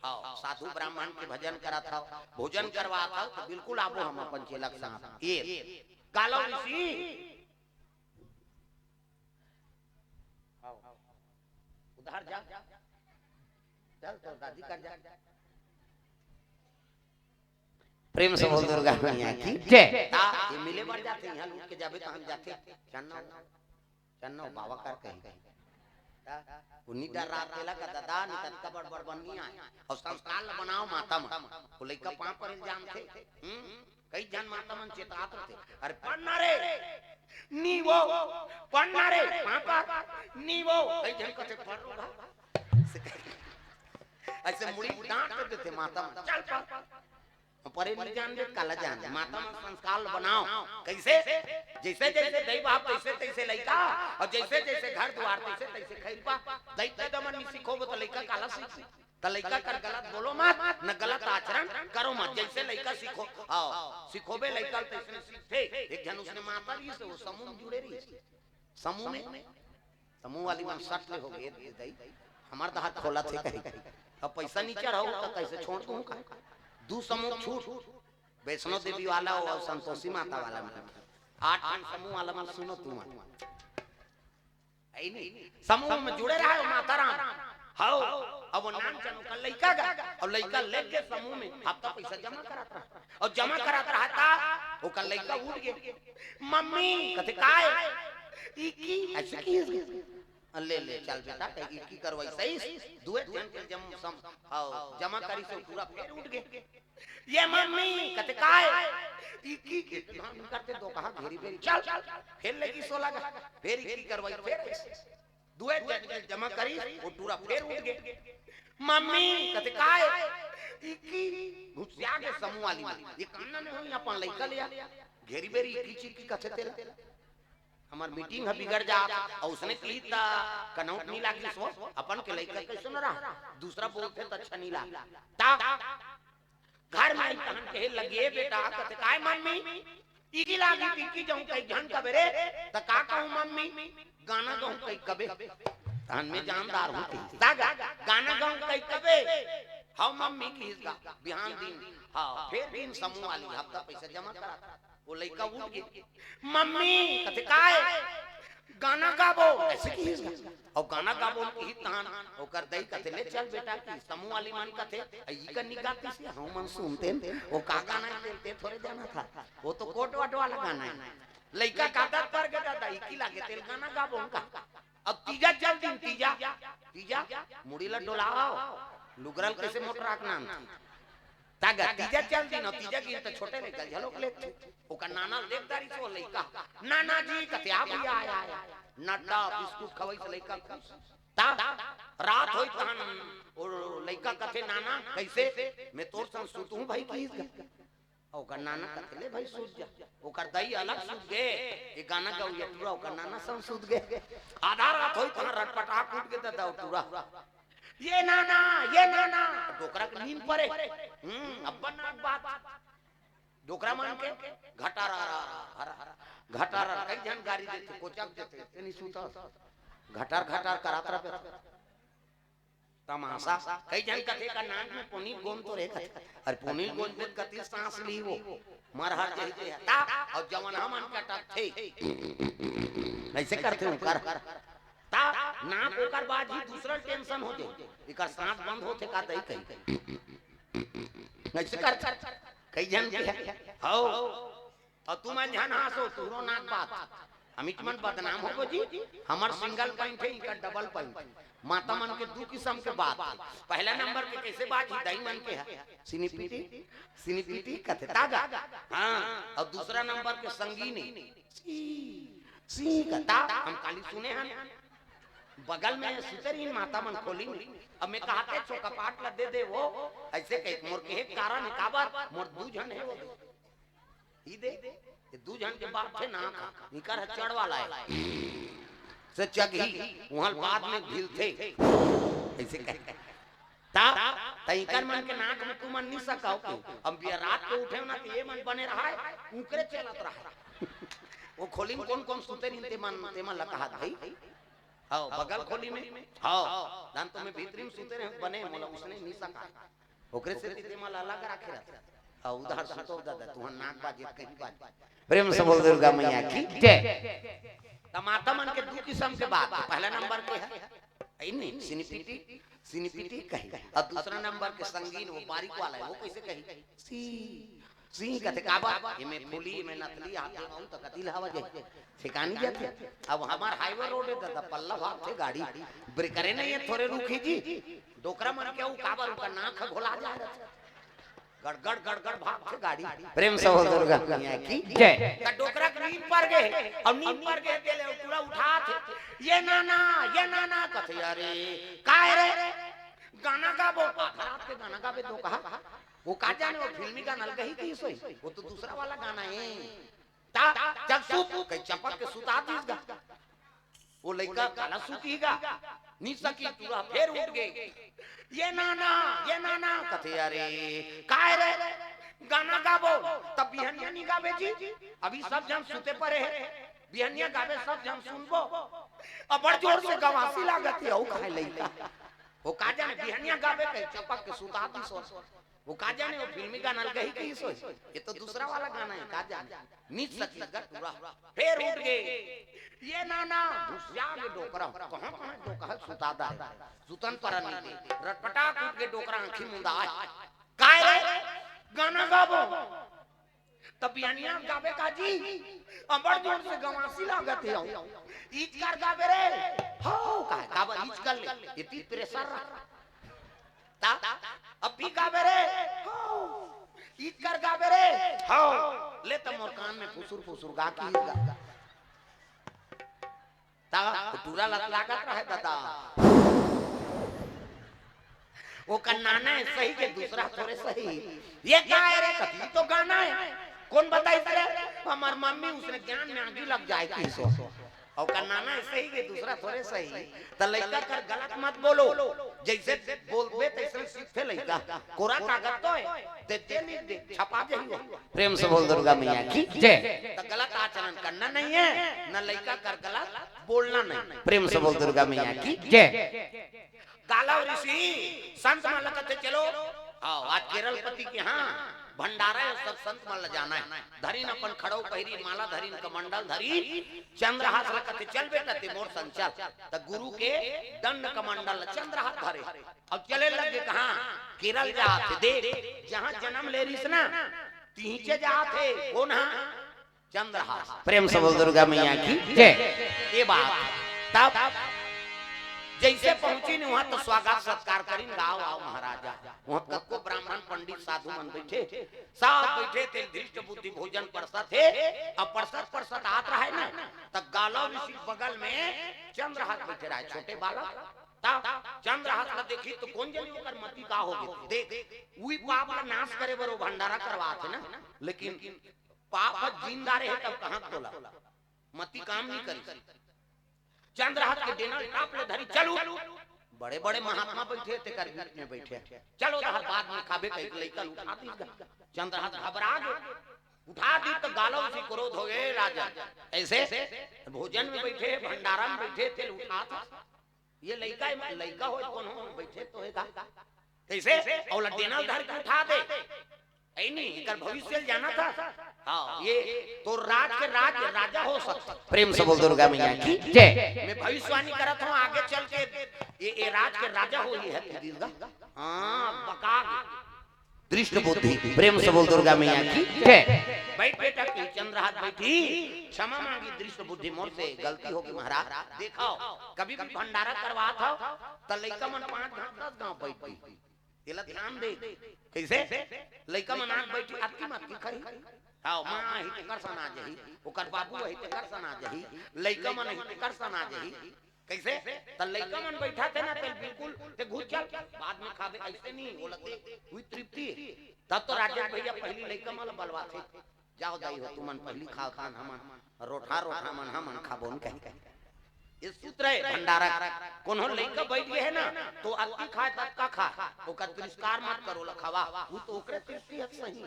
हाँ साधु ब्राह्मण के भजन करा था भोजन करवा था तो बिल्कुल आपो हम अपन चेला के साथ ये गालो ऋषि उधर जा चल तो दादी कर जा प्रेम से बोल दुर्गा मैया की जय ये मिले बढ़ जाते हैं यहाँ लूट के जाबे तो हम जाते चन्ना बाबा कर कहीं उन्हीं डर रात केला का दादा निकल का बड़ बनी आए और संस्कार ल बनाओ माता मन को लइका पांव पर इल्जाम थे कई जन माता मन चेतात थे अरे पढ़ना रे नी वो पढ़ना रे पापा नी वो कई जन कहते पढ़ रो ऐसे मुड़ी डांट देते माता मन चल पढ़ परे नहीं जान दे काला जान माता में संस्कार बनाओ कैसे जैसे जैसे दई बाप तैसे तैसे लइका और जैसे जैसे घर द्वार तैसे तैसे खैरपा दैते दमन में सीखोगे तो लइका काला सीख तो लइका कर गलत बोलो मत न गलत आचरण करो मत जैसे लइका सीखो आओ सीखोबे लइका तैसे सीखते एक जन उसने माता जी से वो समूह जुड़े रही समूह वाली मन सट ले हो गए दई हमार तो हाथ खोला थे कहीं अब पैसा नीचे रहो तो कैसे छोड़ दूं का दो समूह छूट वैष्णो देवी वाला और संतोषी माता वाला में 8 समूह वाला में सुनो तुम आई नहीं समूह में जुड़े रहा माता राम हाउ अब वो नाम चनो का लइका गा और लइका लेके समूह में हफ्ता पैसा जमा कराता और जमा कराता रहता वो का लइका उठ गया मम्मी कहते काय इकी ऐसे की ले ले चल बेटा की करवाई सही दुए जन के जमा करी से पूरा फेर उठ गए ये मम्मी कहते काय की करते दो कहा घेरी बेरी चल फेर लेगी 16 का फेर की करवाई फेर दुए जन के जमा करी वो पूरा फेर उठ गए मम्मी कहते काय की घुसिया के समूह वाली ये कान्ना ने होई अपन लइका लिया घेरी बेरी की चीज की कहते तेरा हमार मीटिंग है बिगड़ जा और उसने कही था कनौट नहीं लागी सो अपन के लइका कैसे न रहा दूसरा बोलते तो अच्छा नहीं लगा ता घर में कहन कहे लगे बेटा कहते काय मम्मी इकी लागी की जाऊं कई घन कबे रे त का कहूं मम्मी गाना गाऊं कई कबे तहन में जानदार होती ता गाना गाऊं कई कबे हां मम्मी की इसका बिहान दिन हां फिर दिन समूह वाली हफ्ता पैसा जमा करा वो लइका उठ गई मम्मी कहते काय गाना गाबो ऐसे की और गाना गाबो की तान ओकर दई कहते ले चल बेटा की समूह वाली मन कहते ई का निगाती से हम मन सुनते वो का गाना देते थोड़े जाना था वो तो कोट वाट वाला गाना है लइका कादा पर के दादा इकी लागे तेल गाना गाबो उनका अब तीजा चल दिन तीजा तीजा मुड़ीला डोलाओ लुगरल कैसे मोटर रखना तागा तीजा चल दिन और तीजा की तो छोटे लइका झलोक लेते ओका नाना देखदारी सो लइका नाना जी कते आ भैया आया नड्डा बिस्कुट खवई से लइका खुश ता रात होई तहन और लइका कथे नाना कैसे मैं तोर संग सुतूं भाई की ओकर नाना कथले भाई सूत जा ओकर दई अलग सूत गे ए गाना गाऊ ये पूरा ओकर नाना संग सूत गे आधा रात होई तहन रटपटा कूट के ददा पूरा ये नाना डोकरा के नींद पड़े अब्बा ना बात डोकरा मान के घटारा घटारा कई जन गाड़ी देते कोचक देते तेनी सूता घटार करातरा पे तमाशा कई जन कथे का नाक में पुनीत गोंद तो रहे और पुनीत गोंद में कति सांस ली वो मर हर जैसे ता और जवन हमन का टक थे ऐसे करते हूं कर ता नाक ओकर बाद ही दूसरा टेंशन होते एकर सांस बंद होते का दई कई ऐसे कर कई जन के हो और तुम जन हंसो तुरो नाक बात अमित मन बदनाम हो जी हमार सिंगल पॉइंट है इनका डबल पॉइंट माता मन के दो किस्म के बात पहला नंबर पे कैसे बात ही दई मन के है सिनीपीटी कथे तागा हां और दूसरा नंबर के संगीनी सी कथा हम काली सुने हैं बगल में सुतरीन माता मन खोली अब मैं कहते छो कपाट ला दे वो ऐसे कह मोर के कारण है काबर मोर दू जन है वो ई दे ये दू जन के बाप थे ना निकर चढ़ वाला है से चगी वहां बाद में ढील थे ऐसे कह ता तईकर मन के नाक में तू मन नहीं सकाओ अब रात को उठे ना तो ये मन बने रहा है उकरे चलत रहा वो खोली में कौन सुते नहीं ते मन लगा भाई हां बगल खोली में हां दान तो में भीतरी में सुते रहे बने मोला उसने नहीं सका ओकरे से ते मन अलग रखे रहता उधर सुतो दादा तू नाक बाजे कहीं बाजे प्रेम से बोल दुर्गा मैया की जय माता मन के दो किस्म के बात पहला नंबर पे है नहीं सिनीपीटी कही और दूसरा नंबर के संगीन वो बारीक वाला है वो कैसे कही सी कथे का बात में फूली में नथली आते हम तो कति लावा जाए ठिकानी जाते अब हमार हाईवे रोड है दादा पल्ला भाग थे गाड़ी ब्रेकरे नहीं है थोड़े रुकी जी डोकरा मन के काबर का नाक घोला जा रहा गड़गड़ भाग थे गाड़ी प्रेम से बोल दुर्गा मैया की जय त डोकरा नींद पर गए और नींद पर गए तेले पूरा उठा थे ये नाना कथे अरे काय रे गाना गाबो रात के गाना गाबे तो कहा वो का जाने वो फिल्मी गाना गई थी सोई वो तो दूसरा वाला गाना है ता जब सूत कई चपक के सुता दीसगा वो लड़का काला सूतीगा नी सकी पूरा फिर उठ गए ये नाना कथे अरे काय रे गाना गाबो तब बिहनिया नहीं गाबे जी अभी सब जन सुते पड़े है बिहनिया गाबे सब जन सुनबो अब बड़ जोर से गवासी लागत है ओ खाए लइका वो का जाने बिहनिया गाबे के चपक के सुता दी सो वो का जाने वो फिल्मी गाना गई कहीं सो ये तो दूसरा वाला गाना है का जाने नीच सकी पूरा फिर उठ गए ये नाना घुसिया के डोकरा कहां डोका सुतादा है सुतन पर नहीं रटपटा कूद के डोकरा आंखी मुंदा काय रे गाना गाबो तब बिहनिया गाबे का जी बड़ जोर से गवासी लागत है ईच कर गाबे रे हो का काबर ईच कर ले इतनी प्रेशर ता अब भी गाबे रे हो ईच कर गाबे रे हो ले त मोर कान में फुसुर गा की गा ता टूरा लागत रहे दादा वो कन्नाना है सही के दूसरा थोड़े सही ये क्या है रे कभी तो गाना है कौन बताई तेरे हमार मम्मी उसने ज्ञान में आगे लग जाएगी सो और कन्नाना है सही के दूसरा थोड़े सही त लइका कर गलत मत बोलो जैसे बोलबे तैसे सीखे लइका कोरा कागज तो है दे नहीं दे छपा दे प्रेम से बोल दुर्गा मैया की जय त गलत आचरण करना नहीं है न लइका कर गलत बोलना नहीं प्रेम से बोल दुर्गा मैया की जय काला ऋषि संत मान कहते चलो आओ आज केरल पति के हाँ भंडारा है सब संत मान जाना है धरीन अपन खड़ो पहिरी माला धरीन कमंडल धरी चंद्रहास कहते चल बेटा ते मोर संचल त गुरु के दंड कमंडल चंद्रहास धरे अब चले लगे कहां केरल जाते देख जहां जन्म ले रही ना तीचे जाते कौन चंद्रहास। प्रेम से बोल दुर्गा मैया की जय। ये बात तब जैसे पहुंची नहीं वहां तो स्वागत सत्कार करी गाँव आओ महाराजा। वहां कको ब्राह्मण पंडित साधु मन बैठे सब बैठे थे। धृष्ट बुद्धि भोजन परसत थे। अब परसत आत रहा है ना तब गालो ऋषि बगल में चंद्रहास बैठे रहा है छोटे बालक। चंद्रहास का देखी तो कौन जनी ओकर मति का हो गई। देख वही पाप का नाश करे बरो भंडारा करवाते ना लेकिन पाप जिंदा रहे तब कहां खोला मति काम नहीं करी। चंद्रहास के देना टाप ले धरी चलो बड़े बड़े महात्मा बैठे थे कर बीच में बैठे चलो हर बाद में खाबे कहीं लइका उठा दी। चंद्रहास घबरा गए उठा दी तो गालो से क्रोध हो गए राजा। ऐसे भोजन में बैठे भंडारा में बैठे थे उठा था ये लइका हो कौन हो बैठे तो है कैसे और देना धर के उठा दे नहीं कर भविष्य जाना था। हाँ ये तो राज के राजा हो सकता। प्रेम से बोल दुर्गा मैया की जय। मैं भविष्यवाणी करता हूँ आगे चल के ये राज के राजा हो ये है। हाँ बका दृष्ट बुद्धि। प्रेम से बोल दुर्गा मैया की जय। बैठ बेटा की चंद्रहास बैठी क्षमा मांगी दृष्ट बुद्धि मोर से गलती होगी महाराज। देखो कभी भी भंडारा करवा था तो लइका मन 5 10 गांव बैठी एला ध्यान दे कैसे लइका मन आंख बैठी आती माती खरी हां मां हित कर सना जही ओकर बाबू हित कर सना जही लइका मन हित कर सना जही कैसे त लइका मन बैठा थे ना तेल बिल्कुल ते घुस चल बाद में खाबे ऐसे नहीं बोलते हुई तृप्ति। तब तो राजा भैया पहली लइका मन बलवा थे जाओ दाई हो तुमन पहली खा खान हमन रोठा मन हमन खाबोन कहीं ये सूत्र है भंडारा कोनो लइका बैठ गए है ना तो अति खाए तत्का खा ओकर तिरस्कार मत करो लखावा वो तो ओकरे तृप्ति है सही।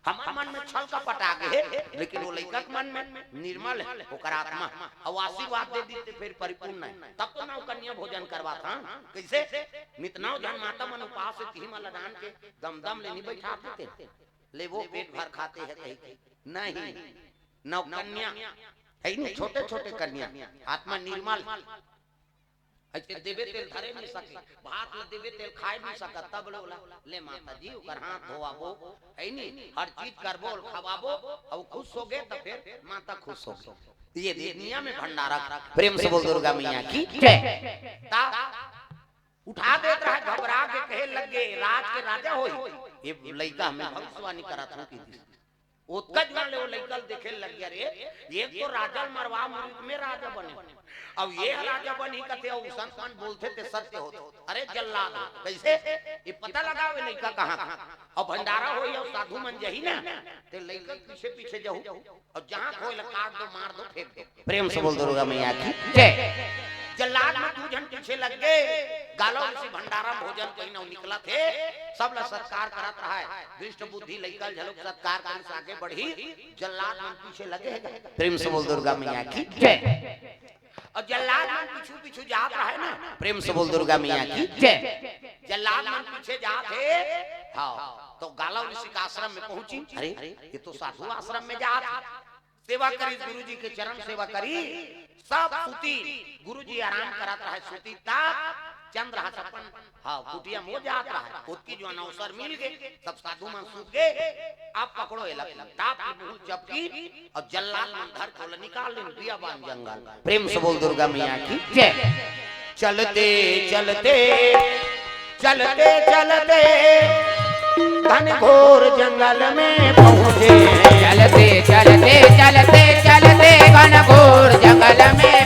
हमार मन में छल का पटा गए लेकिन वो लइका के मन में निर्मल है ओकर आत्मा और आशीर्वाद दे देते फिर परिपूर्ण है। तब तो ना कन्या भोजन करवाता कैसे नितनाव जन माता मन उपास से तिही में लदान के दम ले नहीं बैठाते थे ले वो पेट भर खाते हैं कहीं नहीं नौ कन्या है नहीं छोटे छोटे कन्या आत्मा निर्मल ऐसे देवे तेल धरे नहीं सके भात ले देवे तेल खाए नहीं सका तब बोला ले माता जी ओकर हाथ धोवाबो है नहीं हर चीज करबो और खवाबो और खुश हो गए तो फिर माता खुश हो गई। ये दुनिया में भंडारा प्रेम से बोल दुर्गा मैया की जय। उठा देता है घबरा के कहे लगे राज के राजा होई ये लइका हमें भविष्यवाणी करत हो की उत्कच में ले लइकल देखे लग गया रे ये तो राजा मरवा मुल्क में राजा बने अब ये राजा बनी कथे और संतन बोलते थे सत्य होते अरे जल्लाद कैसे ये पता लगावे लइका कहां और भंडारा होई और साधु मन जही ना ते लइका पीछे पीछे जाऊ और जहां कोई काट दो मार दो फेंक दो। प्रेम से बोल दुर्गा मैया की जय। जल्लाद में 2 जन पीछे लग गए गालो से भंडारा भोजन कहीं न निकला थे सब ला सत्कार करत रहा है। दृष्ट बुद्धि लइका झलक सत्कार कर से आगे बढ़ी जल्लाद मन पीछे लगे। प्रेम से बोल दुर्गा मैया की जय। और जल्लाद मन पीछू जात रहा है ना प्रेम से बोल दुर्गा मैया की जय। जल्लाद मन पीछे जाते हाँ तो गालो ऋषि का आश्रम में पहुंची अरे ये तो साधु आश्रम में जात सेवा करी गुरुजी के चरण सेवा करी सब सूती गुरुजी आराम कराता है सूती तक चंद्रहास अपन हाँ कुटिया मो जाता है उसकी जो अवसर मिल गए सब साधु मन सूत गए आप पकड़ो ताप चपकी और जल्लाद मन धर खोल निकाल दिया बान जंगल। प्रेम से बोल दुर्गा मैया की जय। चलते चलते चलते चलते घनघोर जंगल में पहुंचे चलते चलते चलते चलते घनघोर जंगल में